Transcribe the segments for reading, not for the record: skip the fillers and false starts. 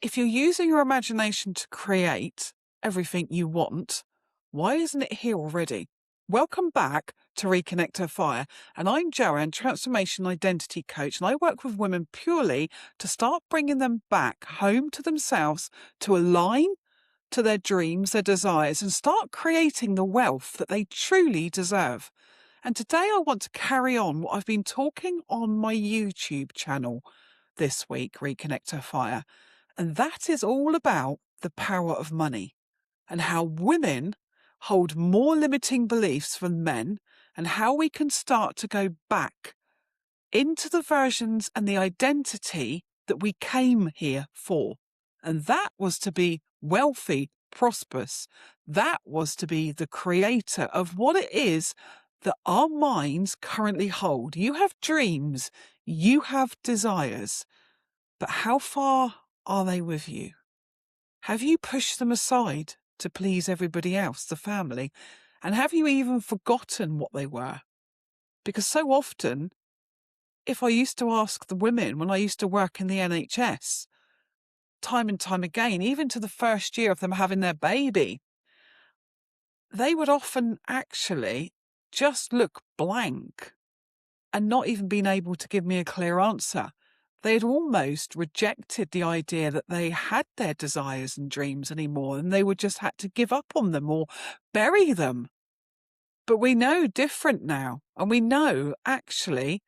If you're using your imagination to create everything you want, why isn't it here already? Welcome back to Reconnect Her Fire. And I'm Joanne, Transformation Identity Coach, and I work with women purely to start bringing them back home to themselves, to align to their dreams, their desires, and start creating the wealth that they truly deserve. And today I want to carry on what I've been talking on my YouTube channel this week, Reconnect Her Fire. And that is all about the power of money and how women hold more limiting beliefs than men, and how we can start to go back into the versions and the identity that we came here for. And that was to be wealthy, prosperous. That was to be the creator of what it is that our minds currently hold. You have dreams, you have desires, but how far are they with you? Have you pushed them aside to please everybody else, the family? And have you even forgotten what they were? Because so often, if I used to ask the women when I used to work in the NHS, time and time again, even to the first year of them having their baby, they would often actually just look blank and not even been able to give me a clear answer. They had almost rejected the idea that they had their desires and dreams anymore, and they would just had to give up on them or bury them. But we know different now, and we know actually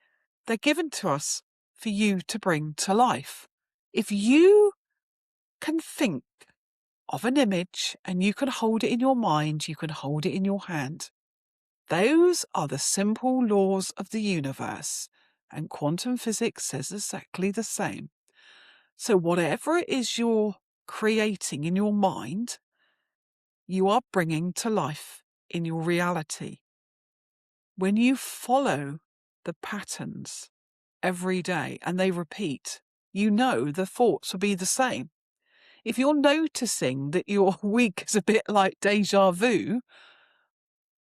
they're given to us for you to bring to life. If you can think of an image and you can hold it in your mind, you can hold it in your hand. Those are the simple laws of the universe, and quantum physics says exactly the same. So whatever it is you're creating in your mind, you are bringing to life in your reality. When you follow the patterns every day and they repeat, you know the thoughts will be the same. If you're noticing that your week is a bit like deja vu,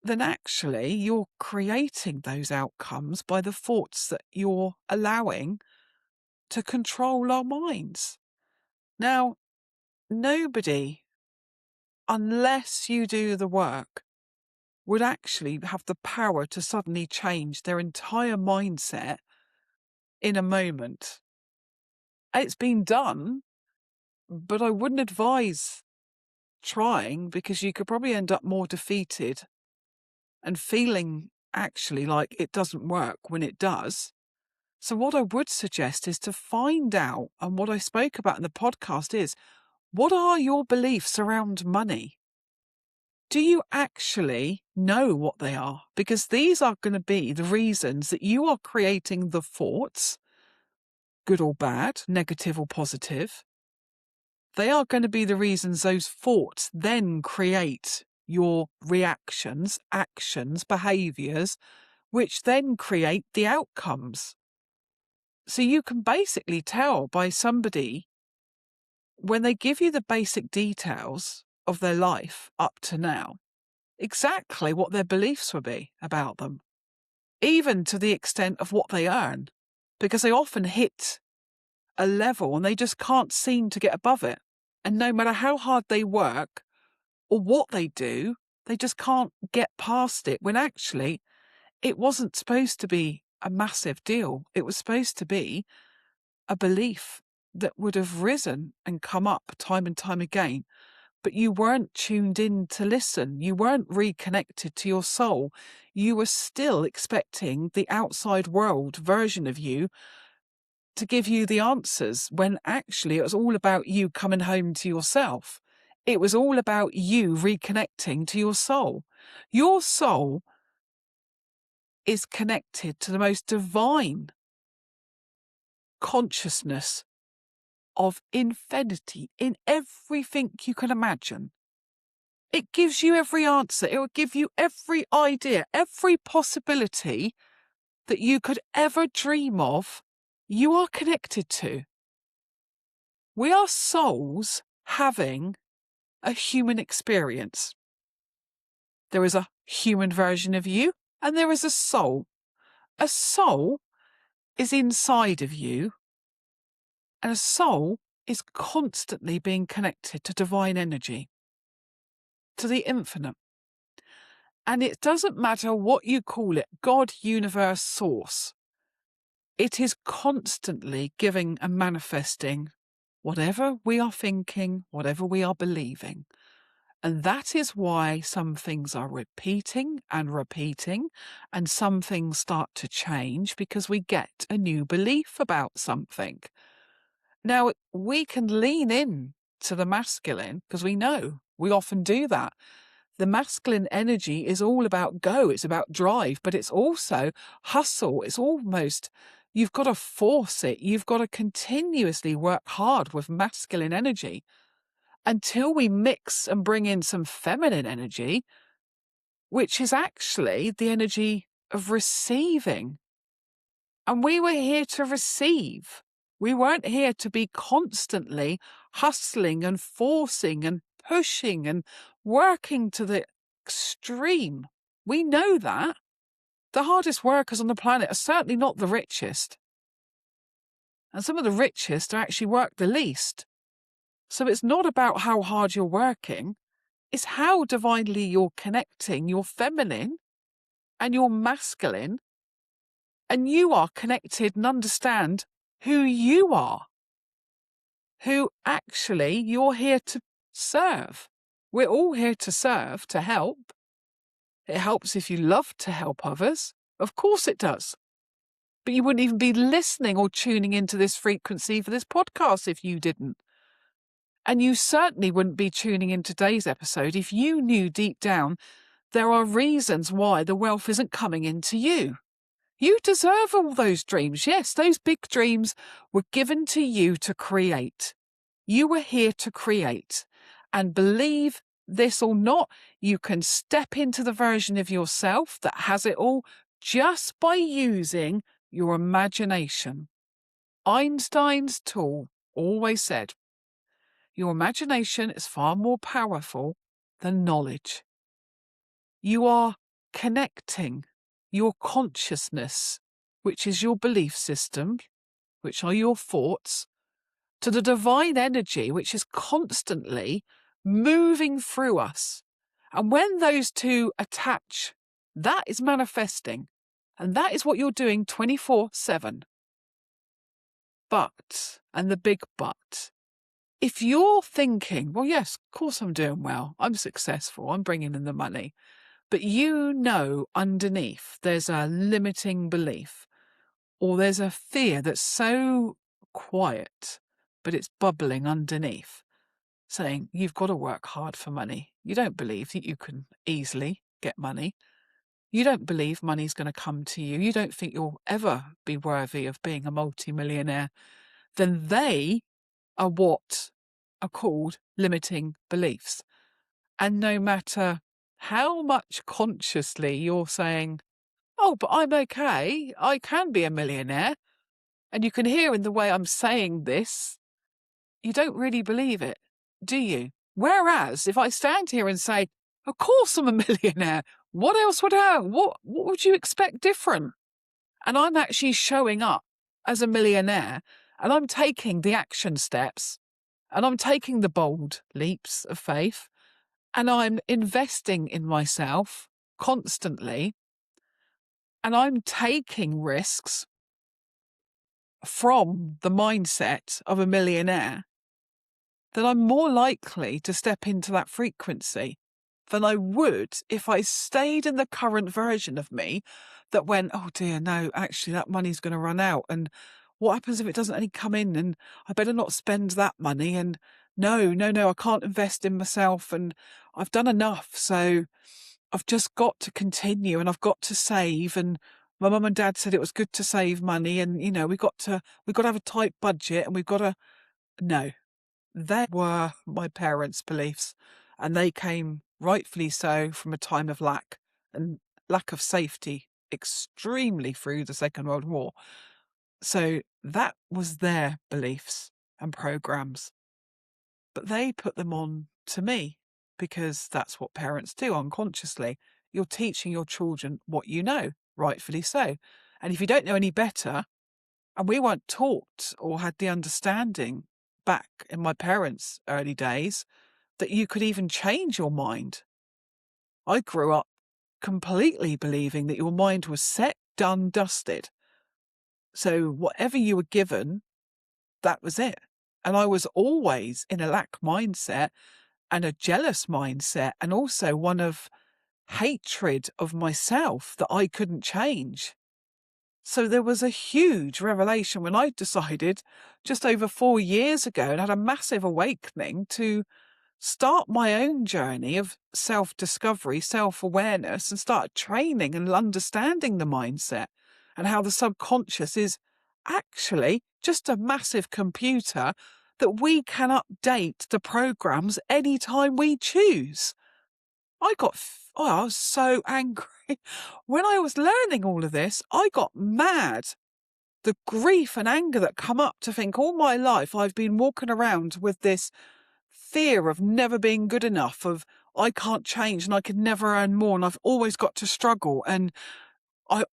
then actually you're creating those outcomes by the thoughts that you're allowing to control our minds. Now, nobody, unless you do the work, would actually have the power to suddenly change their entire mindset in a moment. It's been done, but I wouldn't advise trying, because you could probably end up more defeated and feeling actually like it doesn't work when it does. So what I would suggest is to find out, and what I spoke about in the podcast is, what are your beliefs around money? Do you actually know what they are? Because these are going to be the reasons that you are creating the thoughts, good or bad, negative or positive. They are going to be the reasons those thoughts then create your reactions, actions, behaviors, which then create the outcomes. So you can basically tell by somebody, when they give you the basic details of their life up to now, exactly what their beliefs will be about them, even to the extent of what they earn, because they often hit a level and they just can't seem to get above it. And no matter how hard they work or what they do, they just can't get past it, when actually it wasn't supposed to be a massive deal. It was supposed to be a belief that would have risen and come up time and time again. But you weren't tuned in to listen. You weren't reconnected to your soul. You were still expecting the outside world version of you to give you the answers, when actually it was all about you coming home to yourself. It was all about you reconnecting to your soul. Your soul is connected to the most divine consciousness of infinity in everything you can imagine. It gives you every answer. It will give you every idea, every possibility that you could ever dream of, you are connected to. We are souls having a human experience. There is a human version of you, and there is a soul. A soul is inside of you, and a soul is constantly being connected to divine energy, to the infinite. And it doesn't matter what you call it, God, universe, source. It is constantly giving and manifesting whatever we are thinking, whatever we are believing. And that is why some things are repeating, and some things start to change because we get a new belief about something. Now, we can lean in to the masculine because we know we often do that. The masculine energy is all about go, it's about drive, but it's also hustle. It's almost, you've got to force it. You've got to continuously work hard with masculine energy until we mix and bring in some feminine energy, which is actually the energy of receiving. And we were here to receive. We weren't here to be constantly hustling and forcing and pushing and working to the extreme. We know that. The hardest workers on the planet are certainly not the richest. And some of the richest are actually work the least. So it's not about how hard you're working. It's how divinely you're connecting your feminine and your masculine, and you are connected and understand who you are, who actually you're here to serve. We're all here to serve, to help. It helps if you love to help others. Of course it does. But you wouldn't even be listening or tuning into this frequency for this podcast if you didn't. And you certainly wouldn't be tuning in today's episode if you knew deep down there are reasons why the wealth isn't coming into you. You deserve all those dreams. Yes, those big dreams were given to you to create. You were here to create. And believe this or not, you can step into the version of yourself that has it all just by using your imagination. Einstein's tool always said, your imagination is far more powerful than knowledge. You are connecting your consciousness, which is your belief system, which are your thoughts, to the divine energy, which is constantly moving through us. And when those two attach, that is manifesting. And that is what you're doing 24/7. But, and the big but, if you're thinking, well, yes, of course I'm doing well, I'm successful, I'm bringing in the money, but you know underneath there's a limiting belief, or there's a fear that's so quiet, but it's bubbling underneath, saying you've got to work hard for money. You don't believe that you can easily get money. You don't believe money's going to come to you. You don't think you'll ever be worthy of being a multimillionaire. Then they are what are called limiting beliefs. And no matter how much consciously you're saying, oh, but I'm okay, I can be a millionaire, and you can hear in the way I'm saying this, you don't really believe it, do you? Whereas if I stand here and say, of course I'm a millionaire, what else would I? What would you expect different? And I'm actually showing up as a millionaire, and I'm taking the action steps, and I'm taking the bold leaps of faith, and I'm investing in myself constantly, and I'm taking risks from the mindset of a millionaire, then I'm more likely to step into that frequency than I would if I stayed in the current version of me that went, oh dear, no, actually that money's going to run out. And what happens if it doesn't any come in? And I better not spend that money. And no, I can't invest in myself. And I've done enough. So I've just got to continue, and I've got to save. And my mum and dad said it was good to save money. And, you know, we've got to have a tight budget, and we've got to, no. They were my parents' beliefs, and they came, rightfully so, from a time of lack and lack of safety, extremely through the Second World War. So that was their beliefs and programs. But they put them on to me because that's what parents do unconsciously. You're teaching your children what you know, rightfully so. And if you don't know any better, and we weren't taught or had the understanding back in my parents' early days that you could even change your mind. I grew up completely believing that your mind was set, done, dusted. So whatever you were given, that was it. And I was always in a lack mindset and a jealous mindset, and also one of hatred of myself that I couldn't change. So there was a huge revelation when I decided just over 4 years ago and had a massive awakening to start my own journey of self-discovery, self-awareness, and start training and understanding the mindset and how the subconscious is actually just a massive computer that we can update the programs anytime we choose. I was so angry. When I was learning all of this, I got mad. The grief and anger that come up to think all my life I've been walking around with this fear of never being good enough, of I can't change and I could never earn more and I've always got to struggle, and I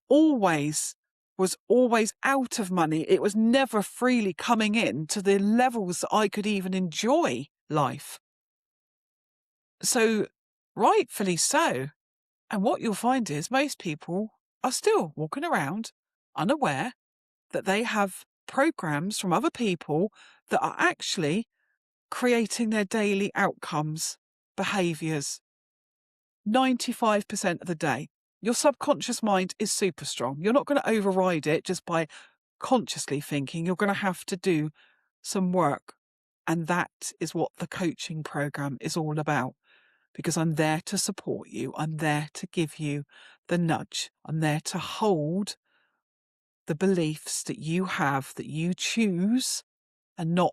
was always out of money. It was never freely coming in to the levels that I could even enjoy life. So, rightfully so. And what you'll find is most people are still walking around unaware that they have programs from other people that are actually creating their daily outcomes, behaviours, 95% of the day. Your subconscious mind is super strong. You're not going to override it just by consciously thinking. You're going to have to do some work. And that is what the coaching program is all about. Because I'm there to support you. I'm there to give you the nudge. I'm there to hold the beliefs that you have, that you choose, and not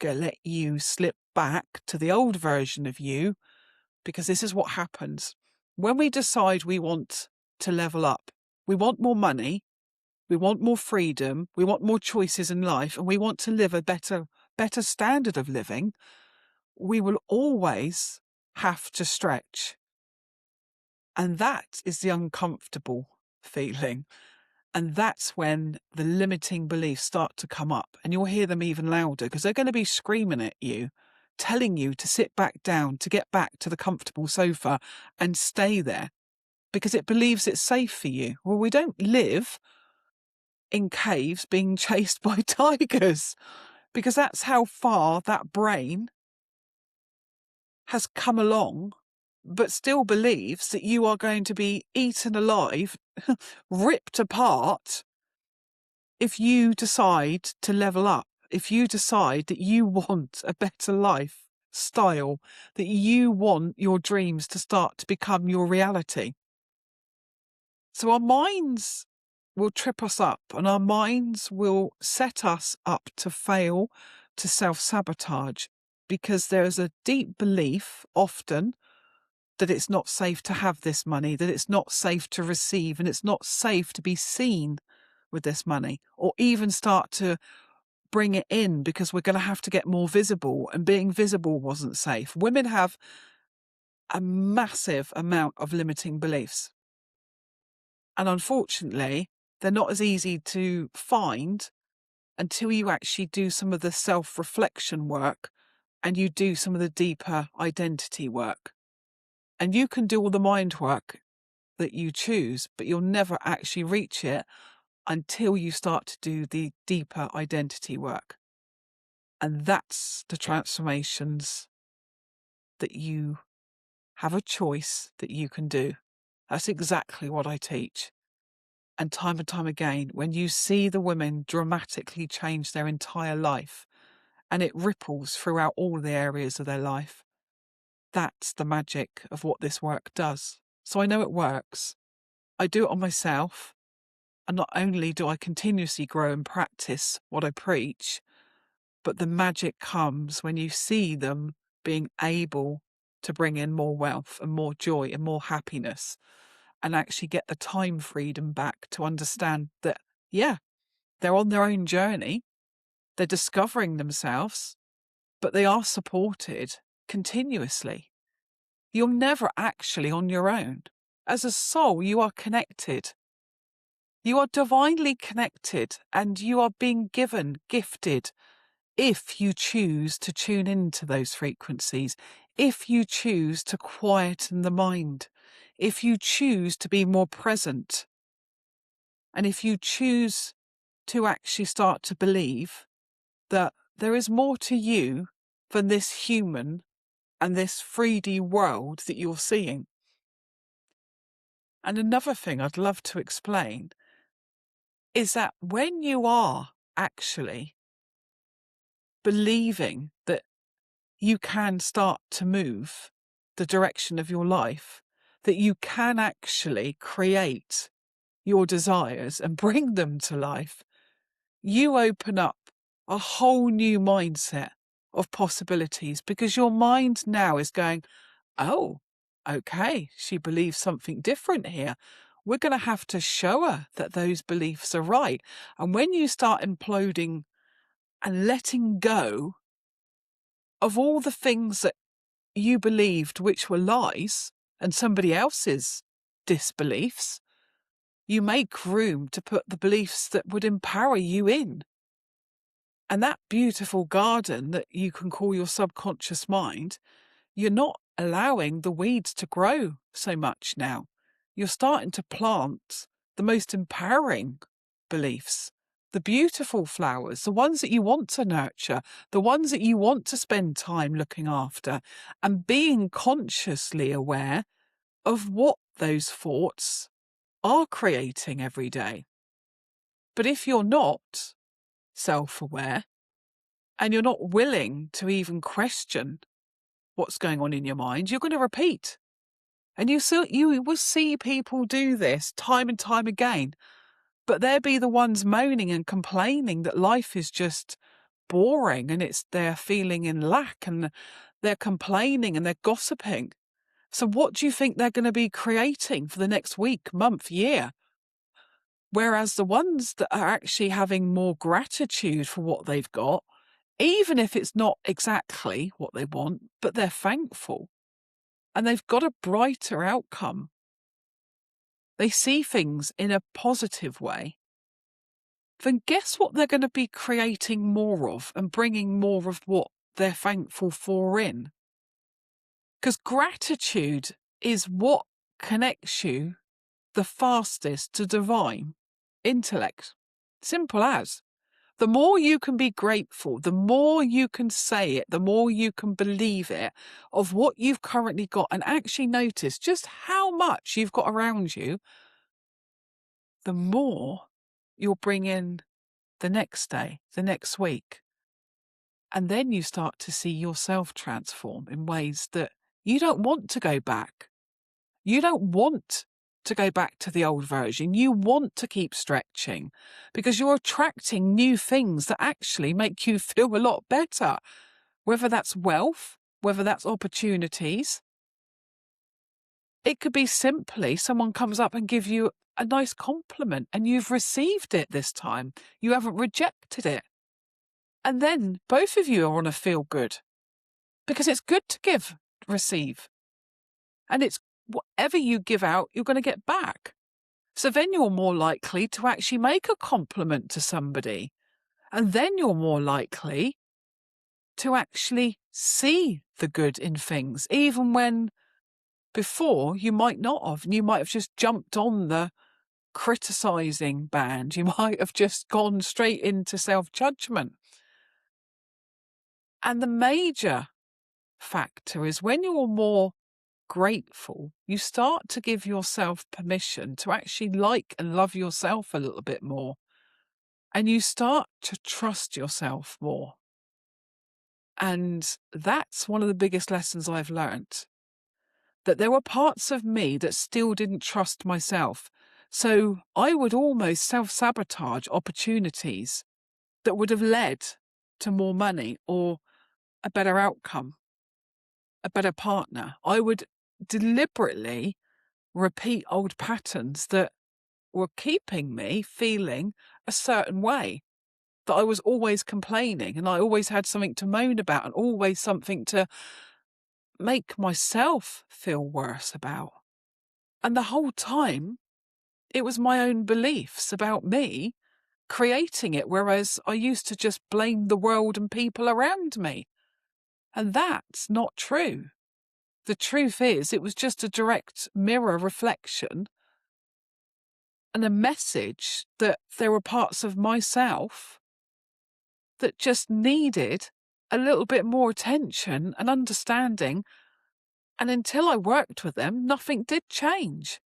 let you slip back to the old version of you. Because this is what happens. When we decide we want to level up, we want more money, we want more freedom, we want more choices in life, and we want to live a better standard of living, we will always have to stretch. And that is the uncomfortable feeling. And that's when the limiting beliefs start to come up, and you'll hear them even louder because they're going to be screaming at you, telling you to sit back down, to get back to the comfortable sofa and stay there because it believes it's safe for you. Well, we don't live in caves being chased by tigers, because that's how far that brain has come along, but still believes that you are going to be eaten alive, ripped apart, if you decide to level up, if you decide that you want a better lifestyle, that you want your dreams to start to become your reality. So our minds will trip us up, and our minds will set us up to fail, to self-sabotage, because there's a deep belief often that it's not safe to have this money, that it's not safe to receive, and it's not safe to be seen with this money, or even start to bring it in because we're going to have to get more visible, and being visible wasn't safe. Women have a massive amount of limiting beliefs. And unfortunately, they're not as easy to find until you actually do some of the self-reflection work and you do some of the deeper identity work. And you can do all the mind work that you choose, but you'll never actually reach it until you start to do the deeper identity work. And that's the transformations that you have a choice that you can do. That's exactly what I teach. And time again, when you see the women dramatically change their entire life and it ripples throughout all the areas of their life, that's the magic of what this work does. So I know it works. I do it on myself. And not only do I continuously grow and practice what I preach, but the magic comes when you see them being able to bring in more wealth and more joy and more happiness, and actually get the time freedom back to understand that, yeah, they're on their own journey, they're discovering themselves, but they are supported continuously. You're never actually on your own. As a soul, you are connected. You are divinely connected, and you are being gifted if you choose to tune into those frequencies, if you choose to quieten the mind, if you choose to be more present, and if you choose to actually start to believe that there is more to you than this human and this 3D world that you're seeing. And another thing I'd love to explain is that when you are actually believing that you can start to move the direction of your life, that you can actually create your desires and bring them to life, you open up a whole new mindset of possibilities, because your mind now is going, oh, okay, she believes something different here. We're going to have to show her that those beliefs are right. And when you start imploding and letting go of all the things that you believed which were lies and somebody else's disbeliefs, you make room to put the beliefs that would empower you in. And that beautiful garden that you can call your subconscious mind, you're not allowing the weeds to grow so much now. You're starting to plant the most empowering beliefs, the beautiful flowers, the ones that you want to nurture, the ones that you want to spend time looking after, and being consciously aware of what those thoughts are creating every day. But if you're not self-aware and you're not willing to even question what's going on in your mind, you're going to repeat. And you will see people do this time and time again, but they'll be the ones moaning and complaining that life is just boring and they're feeling in lack, and they're complaining and they're gossiping. So what do you think they're going to be creating for the next week, month, year? Whereas the ones that are actually having more gratitude for what they've got, even if it's not exactly what they want, but they're thankful and they've got a brighter outcome. They see things in a positive way. Then guess what they're going to be creating more of and bringing more of what they're thankful for in? Because gratitude is what connects you the fastest to divine intellect. Simple as. The more you can be grateful, the more you can say it, the more you can believe it of what you've currently got, and actually notice just how much you've got around you, the more you'll bring in the next day, the next week. And then you start to see yourself transform in ways that you don't want to go back. You don't want to go back to the old version. You want to keep stretching because you're attracting new things that actually make you feel a lot better, whether that's wealth, whether that's opportunities. It could be simply someone comes up and gives you a nice compliment and you've received it this time. You haven't rejected it. And then both of you are on a feel good, because it's good to give, receive. And it's whatever you give out, you're going to get back. So then you're more likely to actually make a compliment to somebody. And then you're more likely to actually see the good in things, even when before you might not have. You might have just jumped on the criticizing band. You might have just gone straight into self-judgment. And the major factor is when you're more grateful, you start to give yourself permission to actually like and love yourself a little bit more. And you start to trust yourself more. And that's one of the biggest lessons I've learned, that there were parts of me that still didn't trust myself. So I would almost self-sabotage opportunities that would have led to more money or a better outcome, a better partner. I would deliberately repeat old patterns that were keeping me feeling a certain way, that I was always complaining and I always had something to moan about and always something to make myself feel worse about. And the whole time, it was my own beliefs about me creating it, whereas I used to just blame the world and people around me. And that's not true. The truth is, it was just a direct mirror reflection and a message that there were parts of myself that just needed a little bit more attention and understanding. And until I worked with them, nothing did change.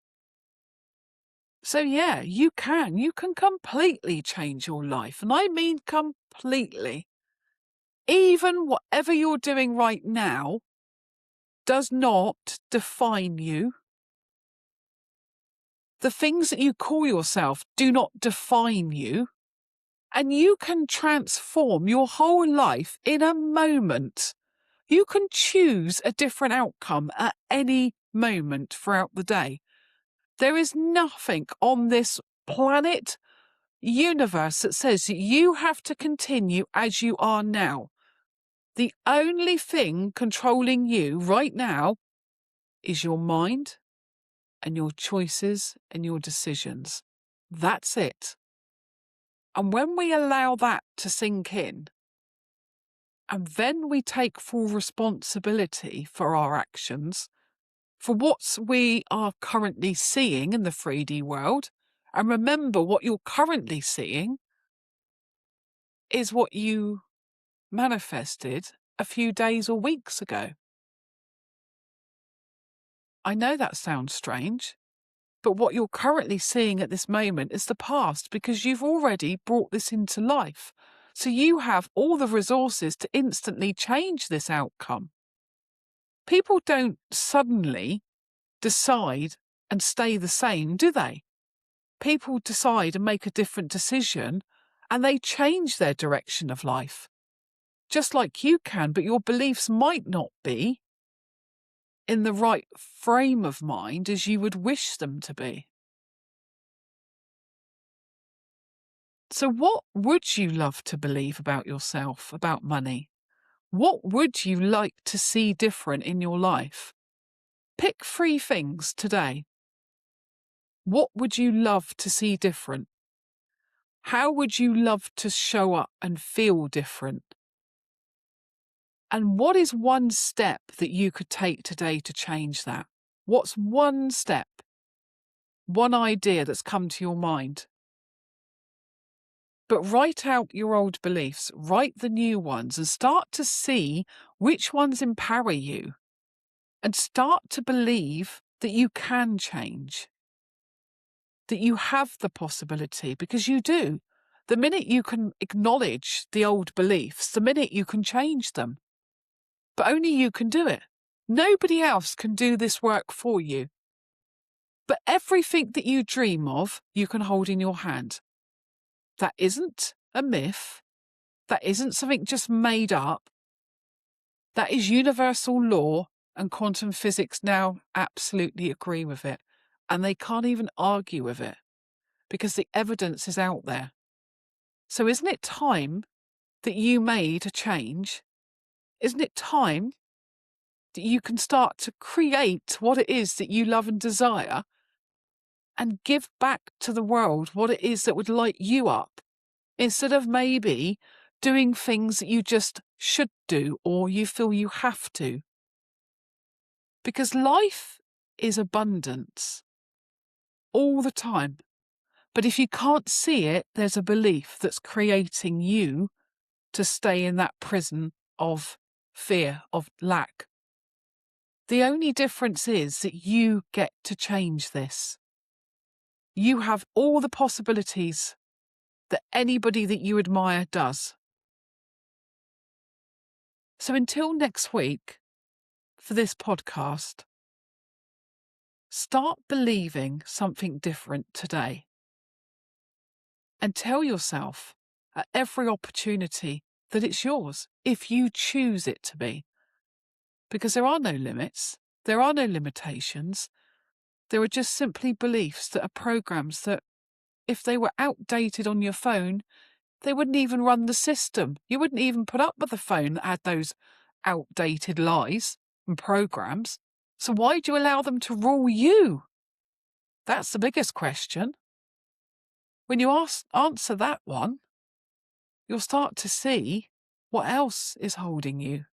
So yeah, you can completely change your life. And I mean completely. Even whatever you're doing right now does not define you. The things that you call yourself do not define you. And you can transform your whole life in a moment. You can choose a different outcome at any moment throughout the day. There is nothing on this planet, universe, that says that you have to continue as you are now. The only thing controlling you right now is your mind and your choices and your decisions. That's it. And when we allow that to sink in, and then we take full responsibility for our actions, for what we are currently seeing in the 3D world, and remember what you're currently seeing is what you manifested a few days or weeks ago. I know that sounds strange, but what you're currently seeing at this moment is the past, because you've already brought this into life. So you have all the resources to instantly change this outcome. People don't suddenly decide and stay the same, do they? People decide and make a different decision, and they change their direction of life. Just like you can, but your beliefs might not be in the right frame of mind as you would wish them to be. So what would you love to believe about yourself, about money? What would you like to see different in your life? Pick 3 things today. What would you love to see different? How would you love to show up and feel different? And what is one step that you could take today to change that? What's one step? One idea that's come to your mind? But write out your old beliefs, write the new ones, and start to see which ones empower you. And start to believe that you can change, that you have the possibility, because you do. The minute you can acknowledge the old beliefs, the minute you can change them. But only you can do it. Nobody else can do this work for you. But everything that you dream of, you can hold in your hand. That isn't a myth. That isn't something just made up. That is universal law, and quantum physics now absolutely agree with it. And they can't even argue with it, because the evidence is out there. So isn't it time that you made a change? Isn't it time that you can start to create what it is that you love and desire, and give back to the world what it is that would light you up, instead of maybe doing things that you just should do or you feel you have to? Because life is abundance all the time. But if you can't see it, there's a belief that's creating you to stay in that prison of fear, of lack. The only difference is that you get to change this. You have all the possibilities that anybody that you admire does. So until next week, for this podcast, start believing something different today. And tell yourself at every opportunity that it's yours, if you choose it to be. Because there are no limits, there are no limitations. There are just simply beliefs that are programs that, if they were outdated on your phone, they wouldn't even run the system. You wouldn't even put up with a phone that had those outdated lies and programs. So why do you allow them to rule you? That's the biggest question. When you answer that one, you'll start to see what else is holding you.